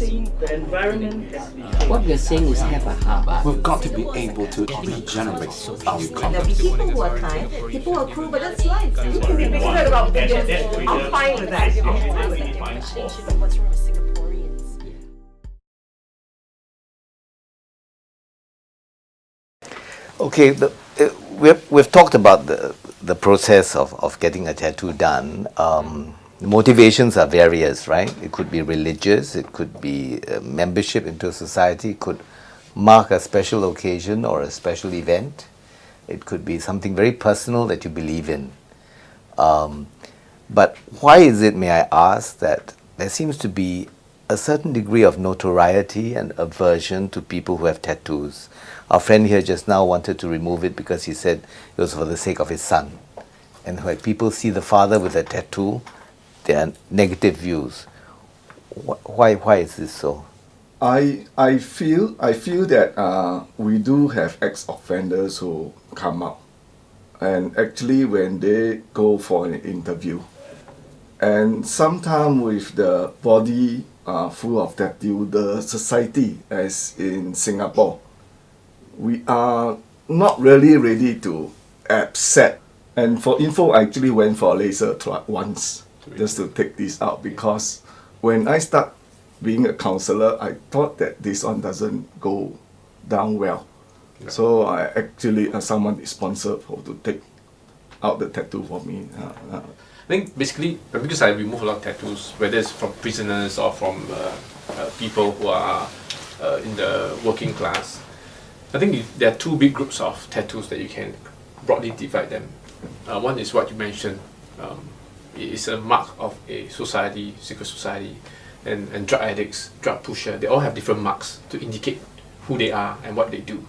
think the environment has to be What we're saying is have a heart. We've got to be able to regenerate our There'll conduct. be people who are kind, people who are cruel, but that's life. You can be bigoted about pigeons. I'm fine with that. What's wrong with Singaporeans? Okay, we've talked about the process of getting a tattoo done. The motivations are various, right? It could be religious, it could be membership into a society, it could mark a special occasion or a special event. It could be something very personal that you believe in. But why is it, may I ask, that there seems to be a certain degree of notoriety and aversion to people who have tattoos? Our friend here just now wanted to remove it because he said it was for the sake of his son. And when people see the father with a tattoo, there are negative views. Why is this so? I feel that we do have ex-offenders who come out, and actually when they go for an interview, and sometimes with the body full of tattoo, the society, as in Singapore, we are not really ready to accept. And for info, I actually went for a laser once just to take this out, because when I start being a counsellor, I thought that this one doesn't go down well. Yeah. So I actually someone is sponsored to take out the tattoo for me. I think basically because I remove a lot of tattoos, whether it's from prisoners or from people who are in the working class, I think there are two big groups of tattoos that you can broadly divide them. One is what you mentioned. It is a mark of a society, secret society, and drug addicts, drug pusher. They all have different marks to indicate who they are and what they do.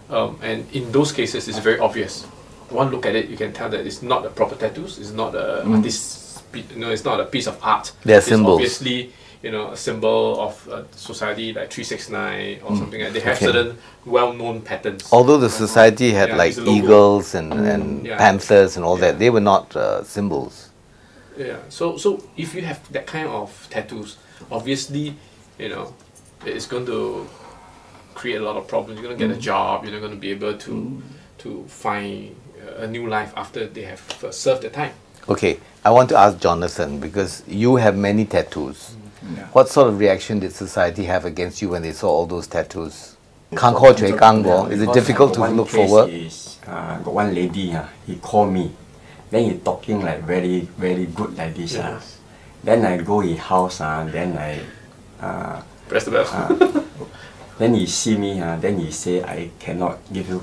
And in those cases, it's very obvious. One look at it, you can tell that it's not a proper tattoos. It's not a artist. It's not a piece of art. They're symbols. It's obviously, a symbol of society like 369 or something. Like they have certain well-known patterns. Although the society had like eagles and panthers and all that, they were not symbols. Yeah. So if you have that kind of tattoos, obviously, it's going to create a lot of problems. You're going to get a job. You're not going to be able to find a new life after they have served their time. Okay, I want to ask Jonathan, because you have many tattoos. Yeah. What sort of reaction did society have against you when they saw all those tattoos? Is it difficult to look for work? Got one lady, he called me. Then he talking like very, very good like this. Yes. Then I go his house, then I press the bell. Then he see me, then he say I cannot give you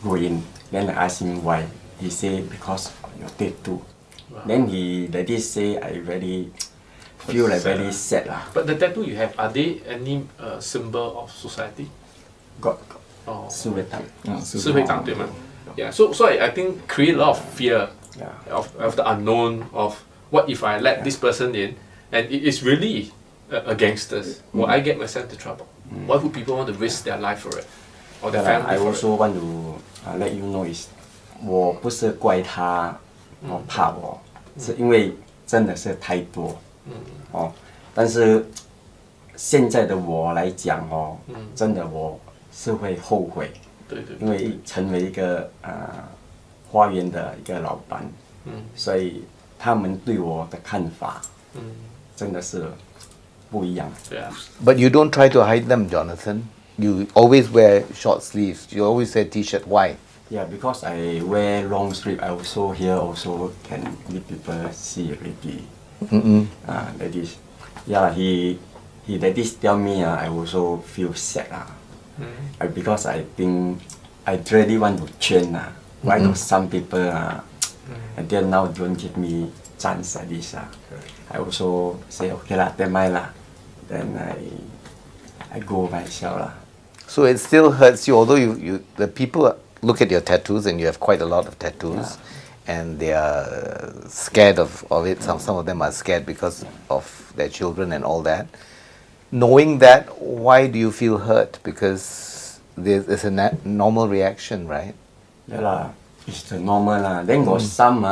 go in. Then I ask him why. He say because your tattoo. Wow. Then he like this say I very feel like very sad. But the tattoo you have, are they any symbol of society? Got. Silver tongue. Silver tongue, yeah. So I think create a lot of fear of the unknown, of what if I let this person in and it is really a gangsters. Will I get myself into trouble? Why would people want to risk their life for it? Or their family I for also want to let you know is 我不是怪他，我怕我，是因为真的是太多，但是现在的我来讲真的我是会后悔，因为成为一个花园的一个老板，所以他们对我的看法，真的是不一样。But you don't try to hide them, Jonathan. You always wear short sleeves. You always wear t-shirt. Why? Yeah, because I wear long sleeve. I also here also can make people see already. Like this. Yeah, he like this tell me. I also feel sad. Because I think I really want to change. Why do some people until now don't give me chance like this? I also say okay lah, never mind lah. Then I go myself . So it still hurts you, although the people look at your tattoos, and you have quite a lot of tattoos, and they are scared of it. Some of them are scared because of their children and all that. Knowing that, why do you feel hurt? Because there's a normal reaction, right? Yeah lah, it's the normal . Then got some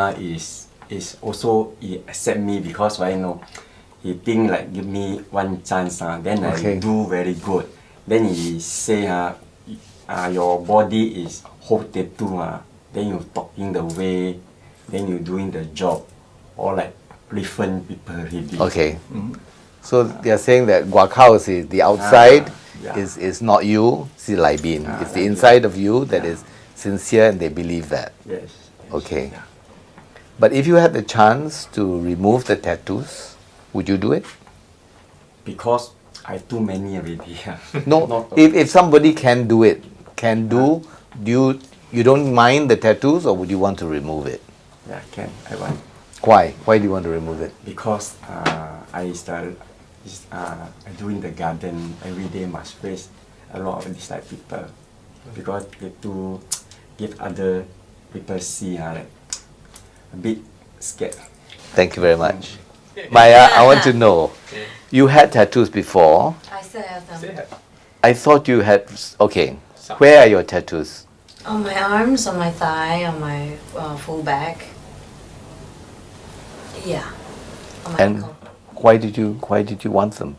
is also he accept me because why he think like give me one chance, then Okay. I do very good. Then he say, your body is whole tattoo, then you talking the way, then you doing the job, all like different people already. Okay. So they are saying that guacao is the outside yeah. is not you, it's lai bin. It's the like inside of you that is sincere and they believe that. Yes. Okay. Yeah. But if you had the chance to remove the tattoos, would you do it? Because I too many already. No. Not- If somebody can do it, you don't mind the tattoos or would you want to remove it? Yeah, can. I want. Why? Why do you want to remove it? Because I doing the garden every day must face a lot of these like people. Because they to give other people see like a bit scared. Thank you very much. Maia, I want to know, you had tattoos before. I still have them. I thought you had, okay, where are your tattoos? On my arms, on my thigh, on my full back. Yeah. On my And ankle. why did you want them?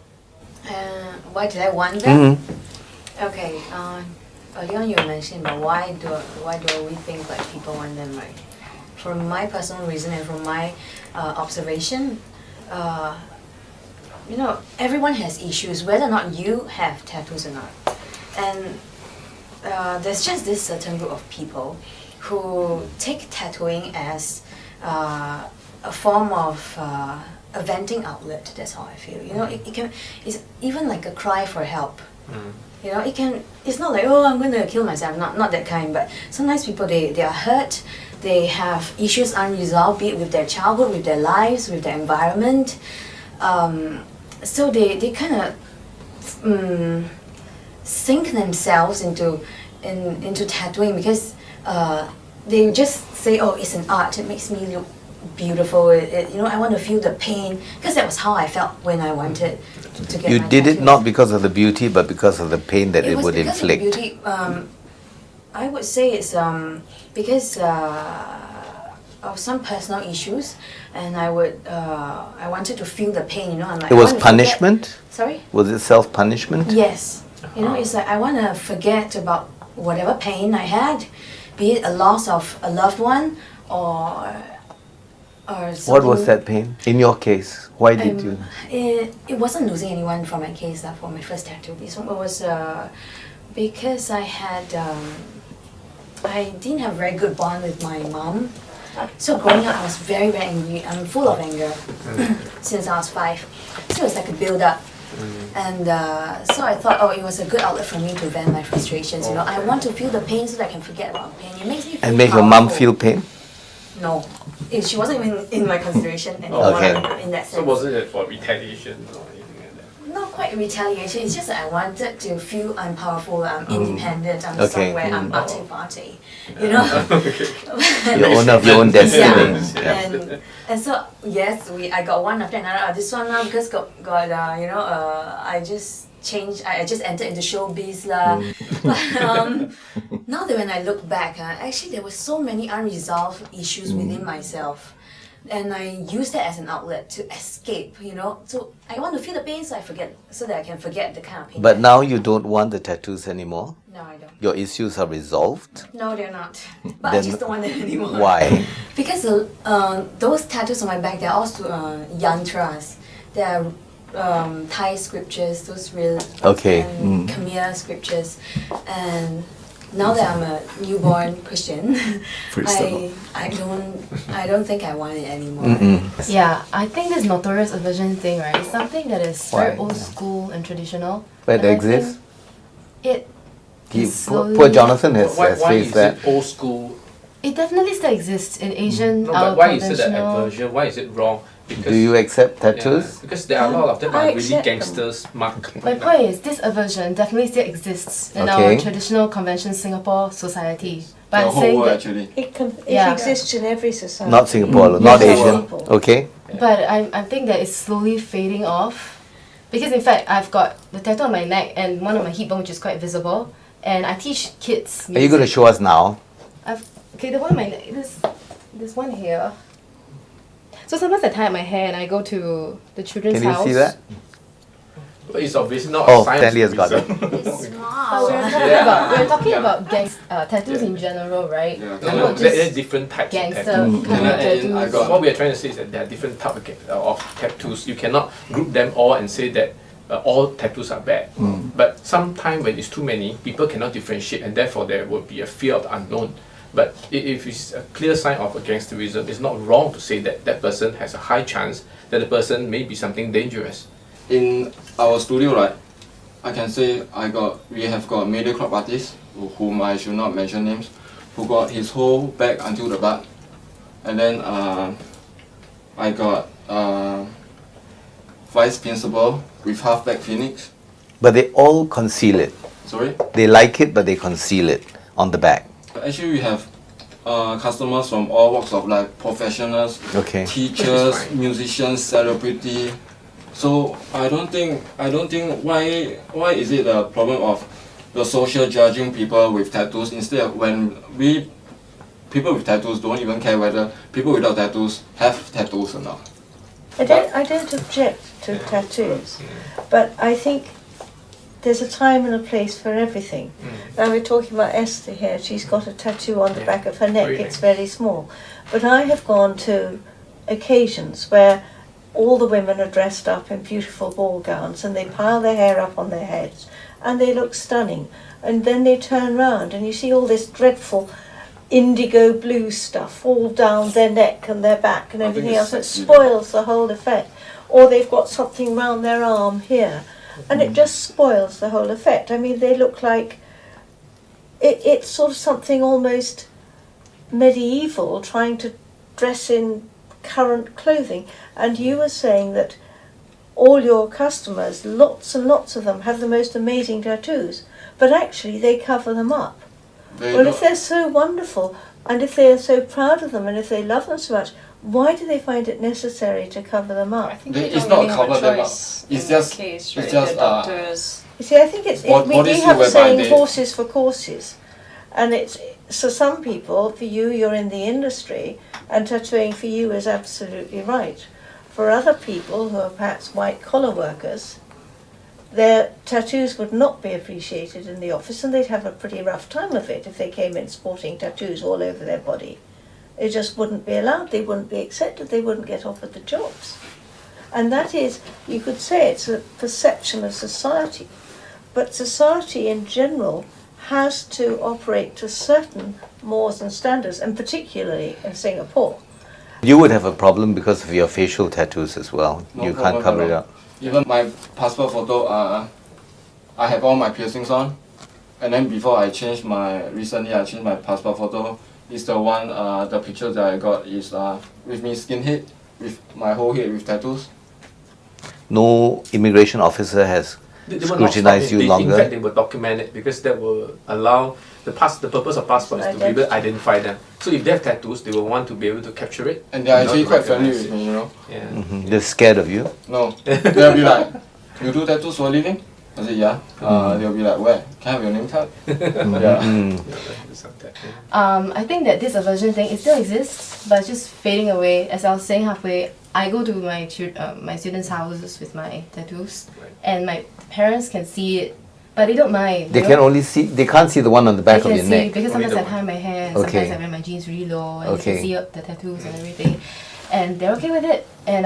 Why did I want them? Mm-hmm. Okay. Earlier on you mentioned about why do we think like people want them, right? From my personal reason and from my observation, everyone has issues, whether or not you have tattoos or not. And there's just this certain group of people who take tattooing as a form of a venting outlet. That's how I feel. It's even like a cry for help. It's not like, oh, I'm going to kill myself. Not that kind. But sometimes people they are hurt. They have issues unresolved, be it with their childhood, with their lives, with their environment. So they kind of sink themselves into tattooing because they just say, oh, it's an art. It makes me look beautiful. I want to feel the pain because that was how I felt when I wanted to get. You my did it tattoos. not because of the beauty, but because of the pain that it was would because inflict. Of the beauty. I would say it's because of some personal issues, and I wanted to feel the pain. I'm like, It I was want to punishment? forget. Sorry. Was it self-punishment? Yes. It's like I want to forget about whatever pain I had, be it a loss of a loved one or something. What was that pain? In your case, why did you? It wasn't losing anyone for my case for my first tattoo. This one was because I didn't have a very good bond with my mom. So growing up, I was very, very angry. I'm full of anger since I was 5. So it's like a build-up. And so I thought, it was a good outlet for me to vent my frustrations. I want to feel the pain so that I can forget about pain. It makes me feel And make your mom powerful. feel pain? No. She wasn't even in my consideration anymore Okay. in that sense. So wasn't it for retaliation or anything like that? Not quite retaliation. It's just that I wanted to feel I'm powerful, I'm independent, I'm Okay. somewhere, I'm arty-farty. You're owner of your own destiny. Yeah. And so yes, I got one after another. This one now because I just changed. I just entered into showbiz lah. But now that when I look back, actually there were so many unresolved issues within myself. And I use that as an outlet to escape, So I want to feel the pain so that I can forget the kind of pain. But now you don't want the tattoos anymore? No, I don't. Your issues are resolved? No, they're not. But I Then just don't want them anymore. Why? Because those tattoos on my back, they're also yantras. They're Thai scriptures, those real Okay. and Khmer scriptures. And now that I'm a newborn Christian, Praise the Lord. I don't think I want it anymore. Yeah, I think this notorious aversion thing, right, is something that is very Why? old school and traditional. But And I exists? think Poor Jonathan has Why faced is that. it old school? it definitely still exists in Asian, No, our but why is it an conventional. aversion? Why is it wrong? Because Do you accept tattoos? Yeah, because there are a lot of them I are really accept them. gangsters mark. My point is, this aversion definitely still exists in Okay. our traditional convention Singapore society. But The I'm whole saying world that, actually. It Yeah. exists in every society. Not Singapore, not Yeah. Asian. Okay. but I think that it's slowly fading off. Because in fact, I've got the tattoo on my neck and one on my hip bone, which is quite visible. And I teach kids music. Are you going to show us now? Okay, the one on my neck, this one here. So sometimes I tie up my hair and I go to the children's Can you house. see that? But it's obviously not Oh, a sign Stanley has of got it. reason. But we're talking about tattoos in general, right? Yeah. No, Not there are just different types of gangster tattoos. kind of And I tattoos. got- What we are trying to say is that there are different types of tattoos. You cannot group them all and say that all tattoos are bad. But sometimes when it's too many, people cannot differentiate, and therefore there will be a fear of the unknown. But if it's a clear sign of a gangsterism, it's not wrong to say that that person has a high chance that the person may be something dangerous. In our studio, right, I can say we have got media club artist, whom I should not mention names, who got his whole back until the butt. And then I got vice principal with half back phoenix. But they all conceal it. Sorry? They like it, but they conceal it on the back. Actually, we have customers from all walks of life, professionals, Okay. teachers, Fine. musicians, celebrity. So I don't think why is it a problem of the social judging people with tattoos instead of when people with tattoos don't even care whether people without tattoos have tattoos or not. I don't object to tattoos, but I think there's a time and a place for everything. Now we're talking about Esther here. She's got a tattoo on the back of her neck. Very It's nice. very small. But I have gone to occasions where all the women are dressed up in beautiful ball gowns and they pile their hair up on their heads and they look stunning. And then they turn round and you see all this dreadful indigo blue stuff all down their neck and their back and I think everything it's else. It sexy. spoils the whole effect. Or they've got something round their arm here. And it just spoils the whole effect. I mean, they look like it's sort of something almost medieval, trying to dress in current clothing. And you were saying that all your customers, lots and lots of them, have the most amazing tattoos, but actually they cover them up. They Well, don't- if they're so wonderful, and if they are so proud of them, and if they love them so much, why do they find it necessary to cover them up? I think They- they it's don't not really have a cover them up. choice It's in just- that case, it's right? just, The doctors. You see, I think it's we Body have a suit saying whereby they- horses for courses, and it's so some people, for you, you're in the industry, and tattooing for you is absolutely right. For other people who are perhaps white collar workers, their tattoos would not be appreciated in the office, and they'd have a pretty rough time of it if they came in sporting tattoos all over their body. It just wouldn't be allowed. They wouldn't be accepted. They wouldn't get offered the jobs. And that is, you could say it's a perception of society. But society in general has to operate to certain mores and standards, and particularly in Singapore. You would have a problem because of your facial tattoos as well. No You problem can't cover at it all. up. Even my passport photo, I have all my piercings on, and then before I changed recently I changed my passport photo. It's the one, the picture that I got is with me skinhead, with my whole head with tattoos. No immigration officer has They will not stop scrutinized it. you In longer. fact, they will document it because that will allow the purpose of passport is to be able to identify them. So if they have tattoos, they will want to be able to capture it. And they're in order actually to quite friendly recognize with me, you know. it. Yeah. They're scared of you. No, they'll be like, you do tattoos for a living? I said, yeah. They'll be like, where? Can I have your name tag? Yeah. I think that this aversion thing, it still exists, but it's just fading away. As I was saying halfway, I go to my my students' houses with my tattoos, and my parents can see it, but they don't mind. They you can know? only see. They can't see the one on the back They of can your see neck. because Only sometimes the I tie my hair, and Okay. sometimes I wear my jeans really low, and Okay. you can see the tattoos and everything, and they're okay with it. And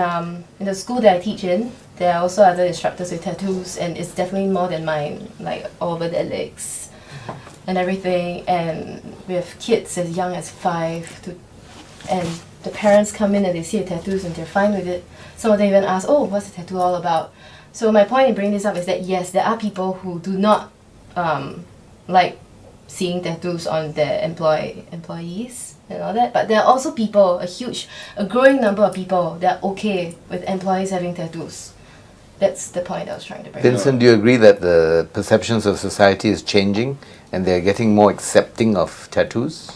in the school that I teach in, there are also other instructors with tattoos, and it's definitely more than mine, like all over their legs and everything. And we have kids as young as 5 and the parents come in and they see the tattoos and they're fine with it. Some of them even ask, oh, what's the tattoo all about? So my point in bringing this up is that yes, there are people who do not like seeing tattoos on their employees and all that, but there are also people, a growing number of people that are okay with employees having tattoos. That's the point I was trying to bring up. Vincent, do you agree that the perceptions of society is changing and they're getting more accepting of tattoos?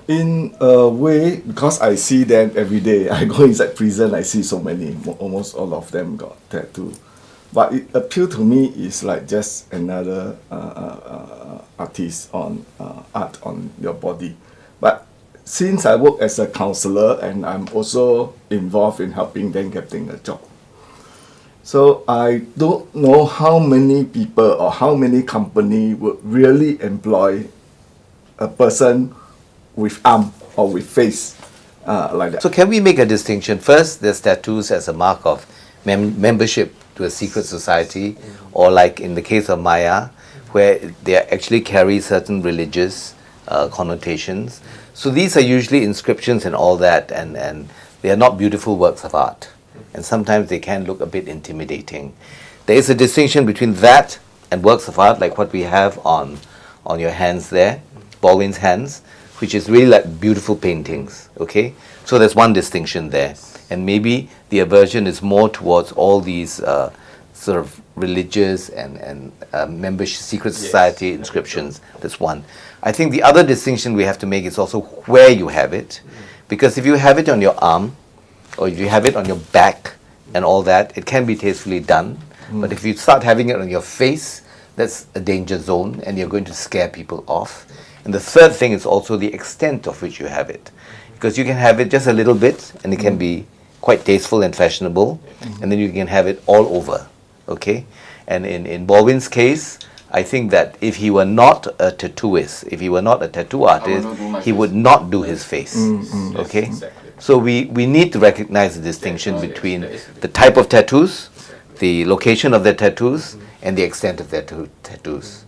In a way, because I see them every day. I go inside prison, I see so many, almost all of them got tattoo. But it appeal to me is like just another artist on art on your body. But since I work as a counsellor and I'm also involved in helping them getting a job. So I don't know how many people or how many company would really employ a person with arm or with face like that. So can we make a distinction? First, there's tattoos as a mark of membership to a secret society, or like in the case of Maia, where they actually carry certain religious connotations. So these are usually inscriptions and all that, and they are not beautiful works of art. And sometimes they can look a bit intimidating. There is a distinction between that and works of art, like what we have on your hands there, Baldwin's hands, which is really like beautiful paintings, okay? So there's one distinction there. And maybe the aversion is more towards all these sort of religious and membership, secret society inscriptions. That's one. I think the other distinction we have to make is also where you have it. Because if you have it on your arm, or if you have it on your back and all that, it can be tastefully done. But if you start having it on your face, that's a danger zone and you're going to scare people off. And the third thing is also the extent of which you have it. Because you can have it just a little bit and it can be quite tasteful and fashionable, and then you can have it all over, okay? And in Baldwin's case, I think that if he were not a tattooist, if he were not a tattoo artist, he would not do his face, okay? Exactly. So we need to recognize the distinction between the type of tattoos, the location of their tattoos, and the extent of their tattoos.